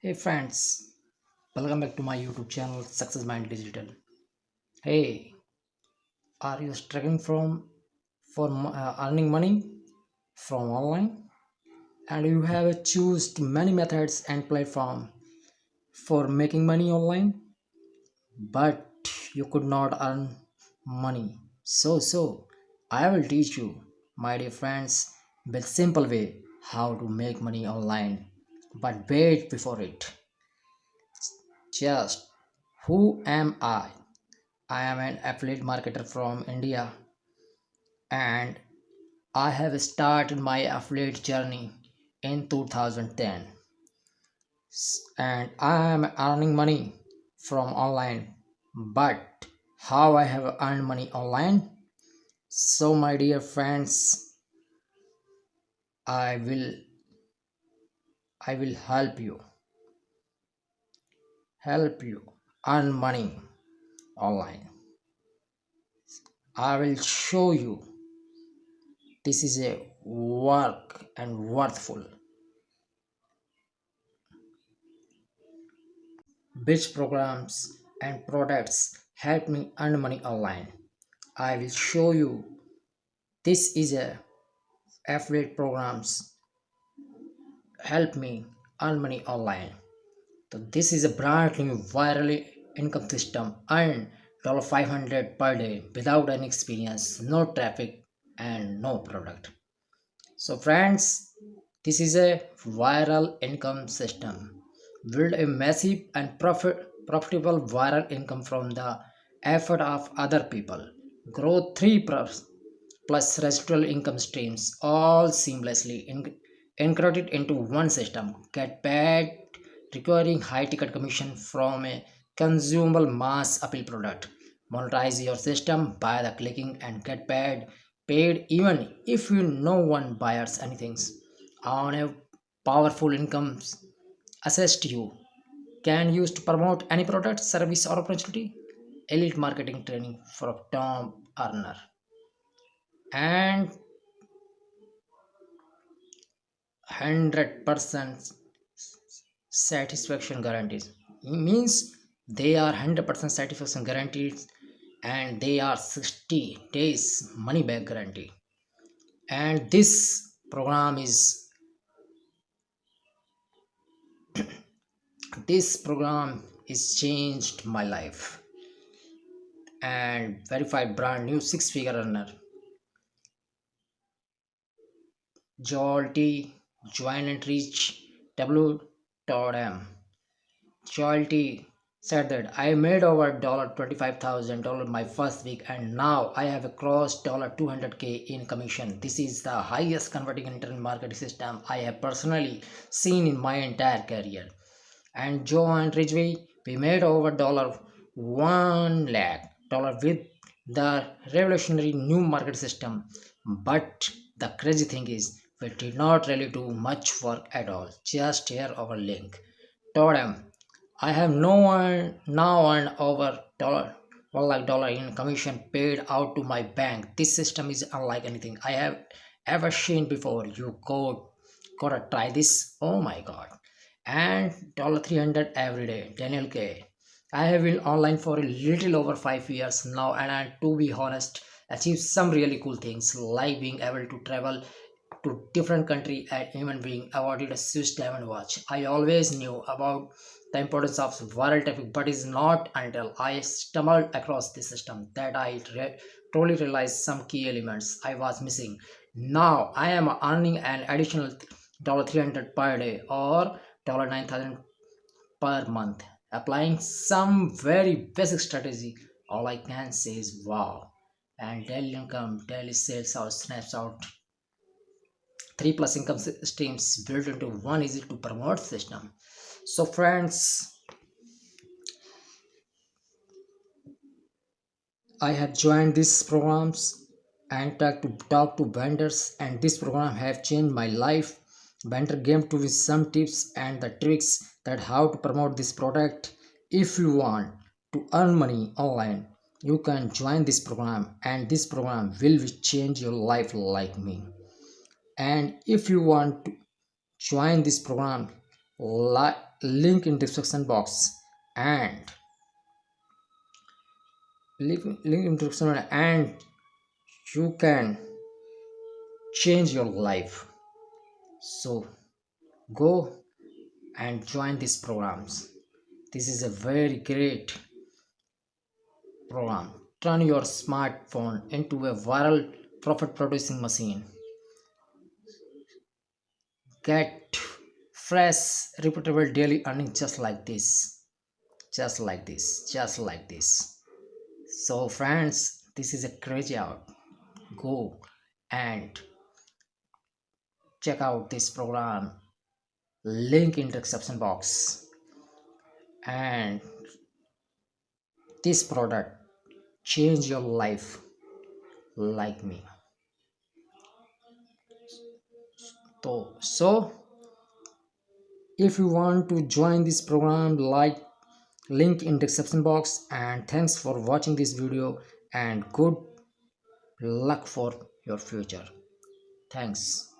Hey friends, welcome back to my YouTube channel Success Mind Digital. Hey, are you struggling for earning money from online? And you have chosen many methods and platform for making money online, but you could not earn money. So I will teach you, my dear friends, the simple way how to make money online. But wait before it. Just who am I? I am an affiliate marketer from India and I have started my affiliate journey in 2010 and I am earning money from online. But how I have earned money online? So my dear friends, I will I will help you earn money online. I will show you this is a work and worthful which programs and products help me earn money online. I will show you this is a affiliate programs help me earn money online. So this is a brand new viral income system. Earn $500 per day without any experience, no traffic and no product. So friends, this is a viral income system. Build a massive and profitable viral income from the effort of other people. Grow plus residual income streams all seamlessly integrated into one system. Get paid requiring high ticket commission from a consumable mass appeal product. Monetize your system by the clicking and get paid even if you no one buys anything. On a powerful incomes assist you can use to promote any product, service or opportunity. Elite marketing training for a top earner and 100% satisfaction guarantees. It means they are 100% satisfaction guaranteed and they are 60 days money back guarantee. And this program is changed my life and verified brand new six-figure earner. Jollty join and reach w.m. Jollty said that I made over $25,000 my first week and now I have crossed $200K in commission. This is the highest converting internet marketing system I have personally seen in my entire career. And Joe and Ridgway, we made over $1 lakh with the revolutionary new market system. But the crazy thing is, we did not really do much work at all. Just here our link. Told him, I have no one now earned over $1 lakh in commission paid out to my bank. This system is unlike anything I have ever seen before. You gotta try this. Oh my god. And $300 every day. Daniel K. I have been online for a little over 5 years now, and to be honest, achieved some really cool things like being able to travel to different country and even being awarded a Swiss diamond watch. I always knew about the importance of viral traffic, but it's not until I stumbled across this system that I truly realized some key elements I was missing. Now I am earning an additional $300 per day or $9,000 per month, applying some very basic strategy. All I can say is wow. And daily income, daily sales out, snaps out, three plus income streams built into one easy to promote system. So friends, I have joined these programs and talk to vendors, and this program have changed my life. Vendor gave to me some tips and the tricks that how to promote this product. If you want to earn money online, you can join this program, and this program will change your life like me. And if you want to join this program, link in description box, and link in description, and you can change your life. So go and join these programs. This is a very great program. Turn your smartphone into a viral profit producing machine. Get fresh, repeatable daily earning just like this. Just like this. Just like this. So, friends, this is a crazy out. Go and check out this program. Link in description box. And this product change your life like me. So if you want to join this program, like link in description box. And thanks for watching this video, and good luck for your future. Thanks.